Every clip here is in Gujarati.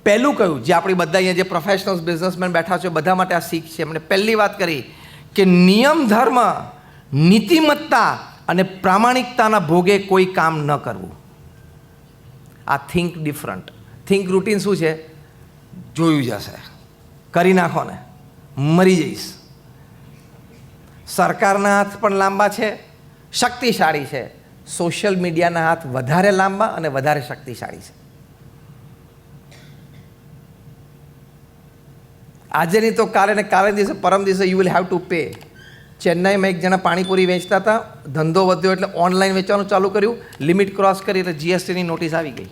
પહેલું કહ્યું, જે આપણી બધા અહીંયા જે પ્રોફેશનલ્સ બિઝનેસમેન બેઠા છે બધા માટે આ શીખ છે. એમણે પહેલી વાત કરી કે નિયમ ધર્મ, નીતિમત્તા અને પ્રામાણિકતાના ભોગે કોઈ કામ ન કરવું. આ થિંક ડિફરન્ટ. થિંક રૂટીન શું છે? જોયું જશે, કરી નાખો ને, મરી જઈશ. સરકારના હાથ પણ લાંબા છે, શક્તિશાળી છે. સોશિયલ મીડિયાના હાથ વધારે લાંબા અને વધારે શક્તિશાળી છે. આજે નહીં તો કાલે ને કાલે દિવસે પરમ દિવસે you will have to pay. ચેન્નાઈમાં એક જણા પાણીપુરી વેચતા હતા, ધંધો વધ્યો એટલે ઓનલાઈન વેચવાનું ચાલુ કર્યું, લિમિટ ક્રોસ કરી એટલે જીએસટીની નોટિસ આવી ગઈ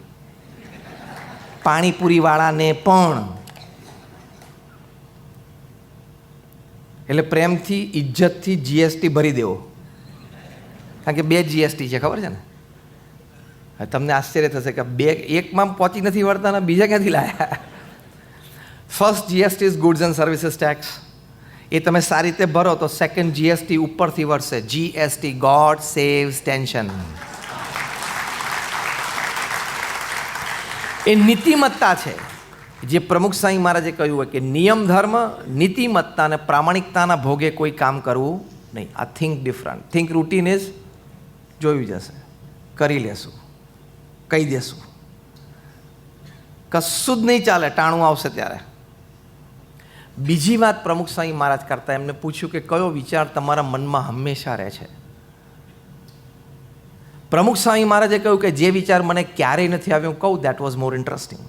પાણીપુરીવાળાને પણ. એટલે પ્રેમથી ઇજ્જતથી જીએસટી ભરી દેવો, કારણ કે 2 જીએસટી છે, ખબર છે ને? તમને આશ્ચર્ય થશે કે એકમાં પહોંચી નથી વળતા ને બીજા ક્યાંથી લાયા. First GST is goods and services tax. એ તમે સારી રીતે ભરો તો સેકન્ડ જીએસટી ઉપરથી વળશે, જીએસટી, ગોડ સેવ્સ ટેન્શન. એ નીતિમત્તા છે, જે પ્રમુખ સ્વામી મહારાજે કહ્યું હોય કે નિયમ ધર્મ, નીતિમત્તા અને પ્રામાણિકતાના ભોગે કોઈ કામ કરવું નહીં. આ think different. Think routine is જોયું જશે, કરી લેશું, કહી દેશું, કશું જ નહીં ચાલે, ટાણું આવશે ત્યારે. બીજી વાત પ્રમુખ સ્વામી મહારાજ કરતા એમને પૂછ્યું કે કયો વિચાર તમારા મનમાં હંમેશા રહે છે? પ્રમુખ સ્વામી મહારાજે કહ્યું કે જે વિચાર મને ક્યારેય નથી આવ્યો, કહું દેટ વોઝ મોર ઇન્ટરેસ્ટિંગ.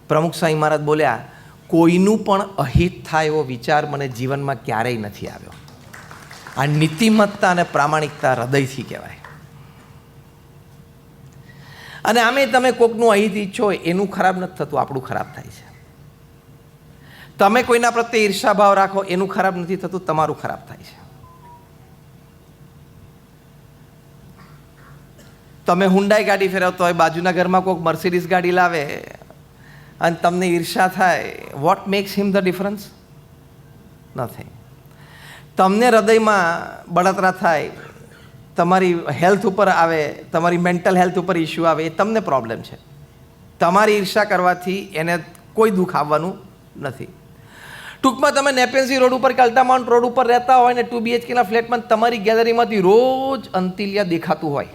પ્રમુખ સ્વામી મહારાજ બોલ્યા, કોઈનું પણ અહિત થાય એવો વિચાર મને જીવનમાં ક્યારેય નથી આવ્યો. આ નીતિમત્તા અને પ્રામાણિકતા હૃદયથી કહેવાય. અને આમે તમે કોકનું અહિત ઈચ્છો, એનું ખરાબ નથી થતું, આપણું ખરાબ થાય છે. તમે કોઈના પ્રત્યે ઈર્ષાભાવ રાખો, એનું ખરાબ નથી થતું, તમારું ખરાબ થાય છે. તમે હુન્ડાઈ ગાડી ફેરવતો હોય, બાજુના ઘરમાં કોઈક મર્સિડીઝ ગાડી લાવે અને તમને ઈર્ષા થાય, what makes him the difference? Nothing. તમને હૃદયમાં બળતરા થાય, તમારી હેલ્થ ઉપર આવે, તમારી મેન્ટલ હેલ્થ ઉપર ઇસ્યુ આવે, એ તમને પ્રોબ્લેમ છે. તમારી ઈર્ષા કરવાથી એને કોઈ દુઃખ આવવાનું નથી. ટૂંકમાં તમે નેપેન્સી રોડ ઉપર કે અલ્ટામાઉન્ટ રોડ ઉપર રહેતા હોય ને 2 BHKના ફ્લેટમાં તમારી ગેલેરીમાંથી રોજ અંતિલિયા દેખાતું હોય,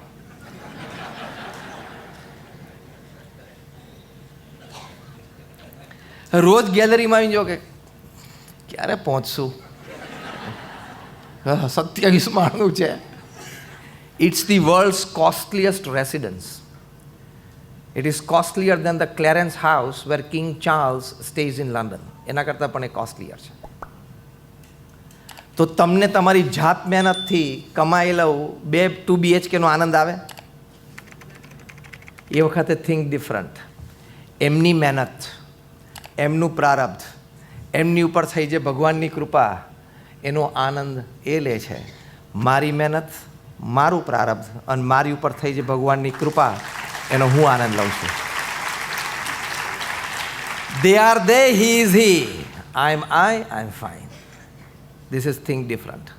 રોજ ગેલેરીમાં આવી જો કે ક્યારે પહોંચશું, 27 માળનું છે. It's the world's costliest residence. It is costlier than the Clarence House where king Charles stays in London. એના કરતાં પણ એ કોસ્ટલીયર છે. તો તમને તમારી જાત મહેનતથી કમાયેલો 2 BHKનો આનંદ આવે? એ વખતે થિંક ડિફરન્ટ. એમની મહેનત, એમનું પ્રારબ્ધ, એમની ઉપર થઈ જે ભગવાનની કૃપા, એનો આનંદ એ લે છે. મારી મહેનત, મારું પ્રારબ્ધ અને મારી ઉપર થઈ જે ભગવાનની કૃપા, એનો હું આનંદ લઉં છું. They are they, he is he. I am fine. This is think different.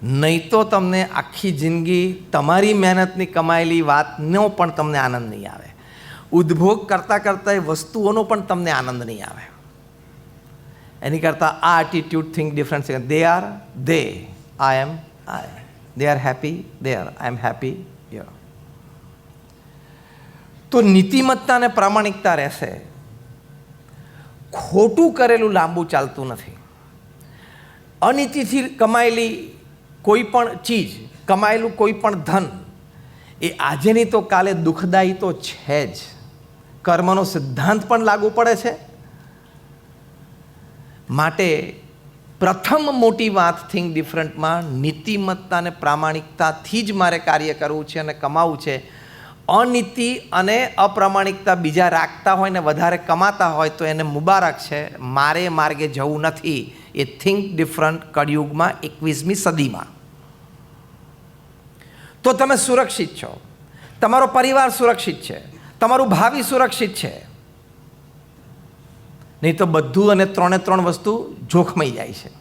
નહીં તો તમને આખી જિંદગી તમારી મહેનતની કમાયેલી વાતનો પણ તમને આનંદ નહીં આવે. ઉદ્ભોગ કરતાં કરતાં એ વસ્તુઓનો પણ તમને આનંદ નહીં આવે. એની કરતાં આ એટીટ્યુડ થિંક ડિફરન્ટ છે. They are they, I am I. They are happy there, I am happy here. તો નીતિમત્તા અને પ્રામાણિકતા રહેશે. ખોટું કરેલું લાંબુ ચાલતું નથી. અનીતિથી કમાયેલી કોઈ પણ ચીજ, કમાયેલું કોઈ પણ ધન, એ આજે નહીં તો કાલે દુઃખદાયી તો છે જ. કર્મનો સિદ્ધાંત પણ લાગુ પડે છે. માટે પ્રથમ મોટી વાત થિંક ડિફરન્ટમાં નીતિમત્તા અને પ્રામાણિકતાથી જ મારે કાર્ય કરવું છે અને કમાવું છે. અનીતિ અને અપ્રામાણિકતા બીજા રાખતા હોય ને વધારે કમાતા હોય તો એને મુબારક છે. મારે માર્ગે જવું નથી. એ થિંક ડિફરન્ટ કળિયુગમાં 21મી સદીમાં. તો તમે સુરક્ષિત છો, તમારો પરિવાર સુરક્ષિત છે, તમારું ભાવિ સુરક્ષિત છે. નહીં તો બધું અને 3 વસ્તુ જોખમાઈ જાય છે.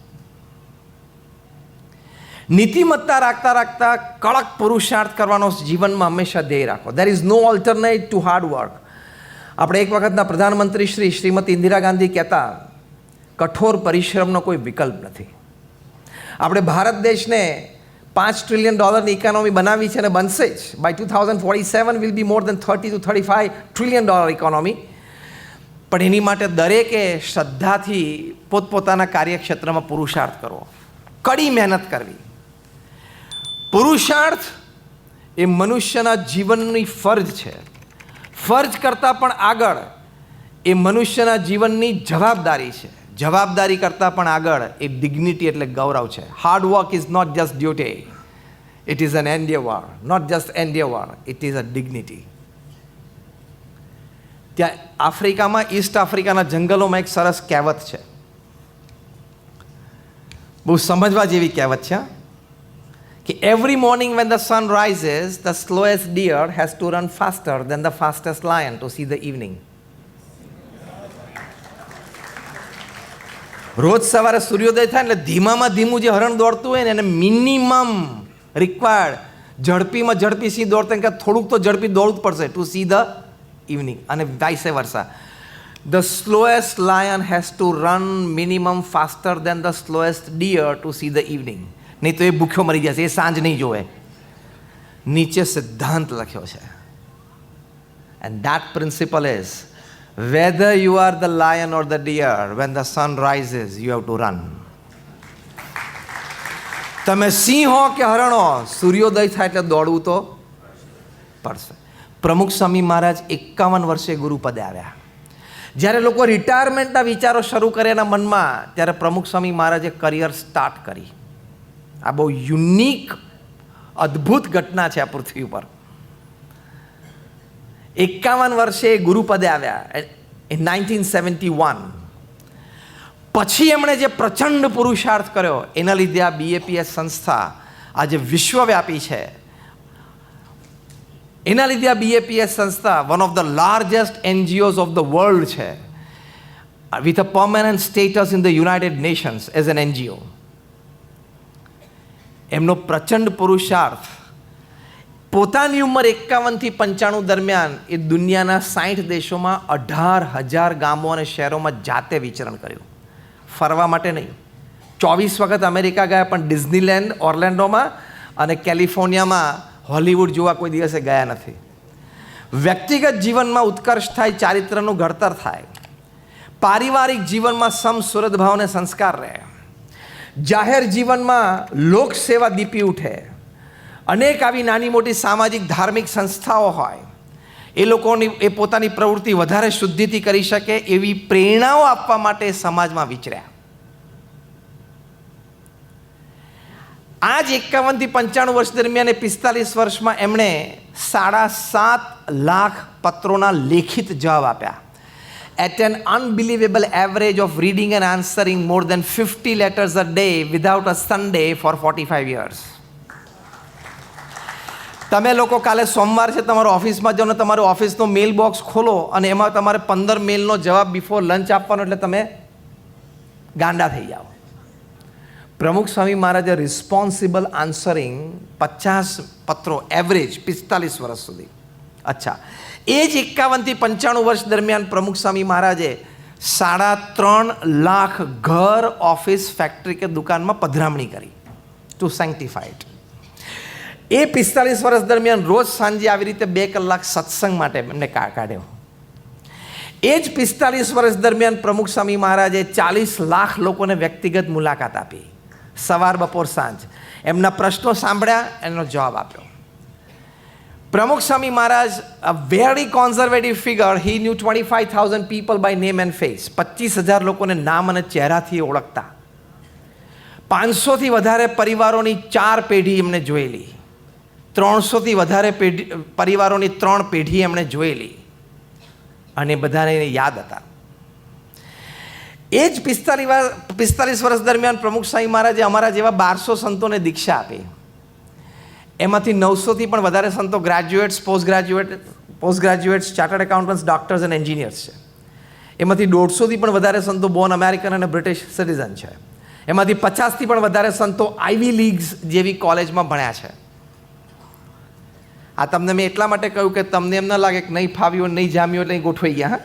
નીતિમત્તા રાખતા રાખતા કડક પુરુષાર્થ કરવાનો જીવનમાં હંમેશા ધ્યેય રાખો. There is no alternate to hard work. આપણે એક વખતના પ્રધાનમંત્રી શ્રીમતી ઇન્દિરા ગાંધી કહેતા, કઠોર પરિશ્રમનો કોઈ વિકલ્પ નથી. આપણે ભારત દેશને $5 ટ્રિલિયન ઇકોનોમી બનાવી છે અને બનશે જ. By 2047 will be more than 30 to 35 trillion economy. પણ એની માટે દરેકે શ્રદ્ધાથી પોતપોતાના કાર્યક્ષેત્રમાં પુરુષાર્થ કરવો, કડી મહેનત કરવી. પુરુષાર્થ એ મનુષ્યના જીવનની ફરજ છે. ફરજ કરતાં પણ આગળ એ મનુષ્યના જીવનની જવાબદારી છે. જવાબદારી કરતાં પણ આગળ એ ડિગ્નિટી એટલે ગૌરવ છે. Hard work is not just duty, it is an endeavour. Not just endeavour, it is a dignity. ત્યાં આફ્રિકામાં, ઈસ્ટ આફ્રિકાના જંગલોમાં એક સરસ કહેવત છે, બહુ સમજવા જેવી કહેવત છે કે every morning when the sun rises the slowest deer has to run faster than the fastest lion to see the evening. રોજ સવારે સૂર્યોદય થાય એટલે ધીમામાં ધીમું જે હરણ દોડતું હોય ને એને મિનિમમ રિક્વાયર્ડ ઝડપીમાં ઝડપી સિંહ દોડતા કે થોડુંક તો ઝડપી દોડવું જ પડશે ટુ સી ધ ઇવનિંગ. અને vice versa, the slowest lion has to run minimum faster than the slowest deer to see the evening. નહીં તો એ ભૂખ્યો મરી જશે, એ સાંજ નહીં જોવે. નીચે સિદ્ધાંત લખ્યો છે, and that principal is whether you are the lion or the deer, when the sun rises you have to run. તમે સિંહ હો કે હરણ હો, સૂર્યોદય થાય એટલે દોડવું તો પડશે. પ્રમુખ સ્વામી મહારાજ 51 વર્ષે ગુરુપદે આવ્યા. જ્યારે લોકો રિટાયરમેન્ટના વિચારો શરૂ કરે એના મનમાં, ત્યારે પ્રમુખ સ્વામી મહારાજે કરિયર સ્ટાર્ટ કરી. આ બહુ યુનિક અદ્ભુત ઘટના છે આ પૃથ્વી ઉપર. 51 વર્ષે ગુરુપદે આવ્યા ઇન 1971. પછી એમણે જે પ્રચંડ પુરુષાર્થ કર્યો એના લીધે આ BAPS સંસ્થા આજે વિશ્વવ્યાપી છે. એના લીધે આ BAPS સંસ્થા one of the largest NGOs of the world છે, with a permanent status in the United Nations as an NGO. એમનો પ્રચંડ પુરુષાર્થ પોતાની ઉંમર 51 થી 95 દરમિયાન એ દુનિયાના 60 દેશોમાં 18,000 ગામો અને શહેરોમાં જાતે વિચરણ કર્યું. ફરવા માટે નહીં. 24 વખત અમેરિકા ગયા, પણ ડિઝનીલેન્ડ ઓર્લેન્ડોમાં અને કેલિફોર્નિયામાં હોલિવૂડ જોવા કોઈ દિવસે ગયા નથી. વ્યક્તિગત જીવનમાં ઉત્કર્ષ થાય, ચારિત્રનું ઘડતર થાય, પારિવારિક જીવનમાં સમ સુરત ભાવ અને સંસ્કાર રહે, જાહેર જીવનમાં લોકસેવા દીપી ઉઠે. અનેક આવી નાની મોટી સામાજિક ધાર્મિક સંસ્થાઓ હોય, એ લોકોની એ પોતાની પ્રવૃત્તિ વધારે શુદ્ધિથી કરી શકે એવી પ્રેરણાઓ આપવા માટે સમાજમાં વિચર્યા. આ જ 51 થી 95 વર્ષ દરમિયાન 45 વર્ષમાં એમણે 7.5 લાખ પત્રોના લેખિત જવાબ આપ્યા. At an unbelievable average of reading and answering more than 50 letters a day without a Sunday for 45 years. તમે લોકો કાલે સોમવાર છે, તમારો ઓફિસમાં જાઓ ને તમારું ઓફિસનો મેલ બોક્સ ખોલો અને એમાં તમારે 15 મેલનો જવાબ બિફોર લંચ આપવાનો, એટલે તમે ગાંડા થઈ જાઓ. પ્રમુખ સ્વામી મહારાજે રિસ્પોન્સિબલ આન્સરિંગ 50 પત્રો એવરેજ 45 વર્ષ સુધી. અચ્છા, એ જ 51 થી 95 વર્ષ દરમિયાન પ્રમુખ સ્વામી મહારાજે 3.5 લાખ ઘર, ઓફિસ, ફેક્ટરી કે દુકાનમાં પધરામણી કરી ટુ સેન્ટિફાય ઇટ. એ 45 વર્ષ દરમિયાન રોજ સાંજે આવી રીતે 2 કલાક સત્સંગ માટે એમને કાઢ્યો. એ જ 45 વર્ષ દરમિયાન પ્રમુખ સ્વામી મહારાજે 40 લાખ લોકોને વ્યક્તિગત મુલાકાત આપી, સવાર બપોર સાંજ. એમના પ્રશ્નો સાંભળ્યા, એનો જવાબ આપ્યો. Pramukh Swami Maharaj, a very conservative figure, he knew 25,000 people by name and face. 25,000 લોકોને નામ અને ચહેરાથી ઓળખતા. 500 થી વધારે પરિવારોની 4 પેઢી એમણે જોયેલી. 300 થી વધારે પરિવારોની 3 પેઢી એમણે જોયેલી, અને બધાને યાદ હતા. એ જ 45 વર્ષ દરમિયાન પ્રમુખ સ્વામી મહારાજે અમારા જેવા 1200 સંતોને દીક્ષા આપી. એમાંથી 900 થી પણ વધારે સંતો graduates, post graduates, chartered accountants, doctors અને એન્જિનિયર્સ છે. એમાંથી 150 થી પણ વધારે સંતો બોર્ન અમેરિકન અને બ્રિટિશ સિટીઝન છે. એમાંથી 50 થી પણ વધારે સંતો આઈવી લીગ્સ જેવી કોલેજમાં ભણ્યા છે. આ તમને મેં એટલા માટે કહ્યું કે તમને એમ ન લાગે કે નહીં ફાવ્યું નહીં જામ્યું એટલે અહીં ગોઠવાઈ ગયા. હા,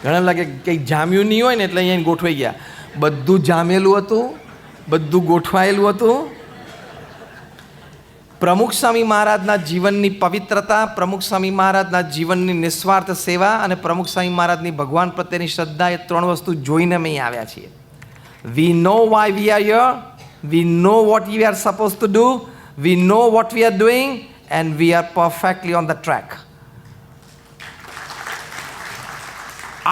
ઘણા લાગે કંઈ જામ્યું નહીં હોય ને એટલે અહીંયા ગોઠવાઈ ગયા. બધું જામેલું હતું, બધું ગોઠવાયેલું હતું. પ્રમુખ સ્વામી મહારાજના જીવનની પવિત્રતા, પ્રમુખ સ્વામી મહારાજના જીવનની નિસ્વાર્થ સેવા અને પ્રમુખ સ્વામી મહારાજની ભગવાન પ્રત્યેની શ્રદ્ધા, એ 3 વસ્તુ જોઈને અમે અહીં આવ્યા છીએ. We know why we are here, we know what we are suppose to do, we know what we are doing and we are perfectly on the track.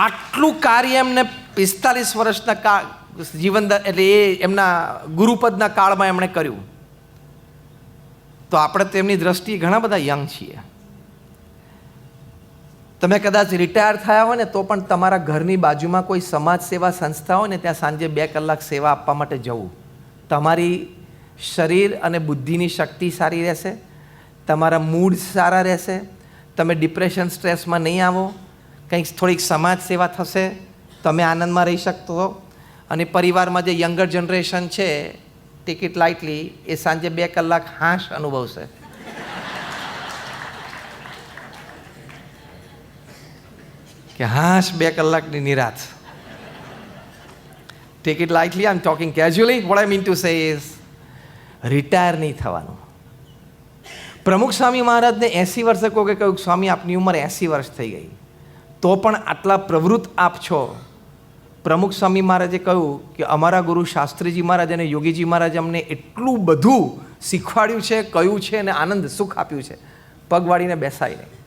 આટલું કાર્ય એમને 45 વર્ષના જીવન એટલે એ એમના ગુરુપદના કાળમાં એમણે કર્યું. તો આપણે તેમની દ્રષ્ટિએ ઘણા બધા યંગ છીએ. તમે કદાચ રિટાયર થયા હોય ને તો પણ તમારા ઘરની બાજુમાં કોઈ સમાજ સેવા સંસ્થા હોય ને ત્યાં સાંજે 2 કલાક સેવા આપવા માટે જવું. તમારી શરીર અને બુદ્ધિની શક્તિ સારી રહેશે, તમારા મૂડ સારા રહેશે, તમે ડિપ્રેશન સ્ટ્રેસમાં નહીં આવો, કંઈક થોડીક સમાજ સેવા થશે, તમે આનંદમાં રહી શકશો. અને પરિવારમાં જે યંગર જનરેશન છે, ટિકિટ લાઇટલી, એ સાંજે 2 કલાક હાશ અનુભવશે. કે હાશ 2 કલાકની નિરાશ. Ticket lightly, I am talking casually. What I mean to say is retire નહીં થવાનું. પ્રમુખ સ્વામી મહારાજને 80 વર્ષે કોઈ કહ્યું સ્વામી આપની ઉંમર 80 વર્ષ થઈ ગઈ તો પણ આટલા પ્રવૃત્ત આપ છો. પ્રમુખ સ્વામી મહારાજે કહ્યું કે અમારા ગુરુ શાસ્ત્રીજી મહારાજ અને યોગીજી મહારાજ અમને એટલું બધું શીખવાડ્યું છે, કહ્યું છે અને આનંદ સુખ આપ્યું છે, પગ વાળીને બેસાય નહીં.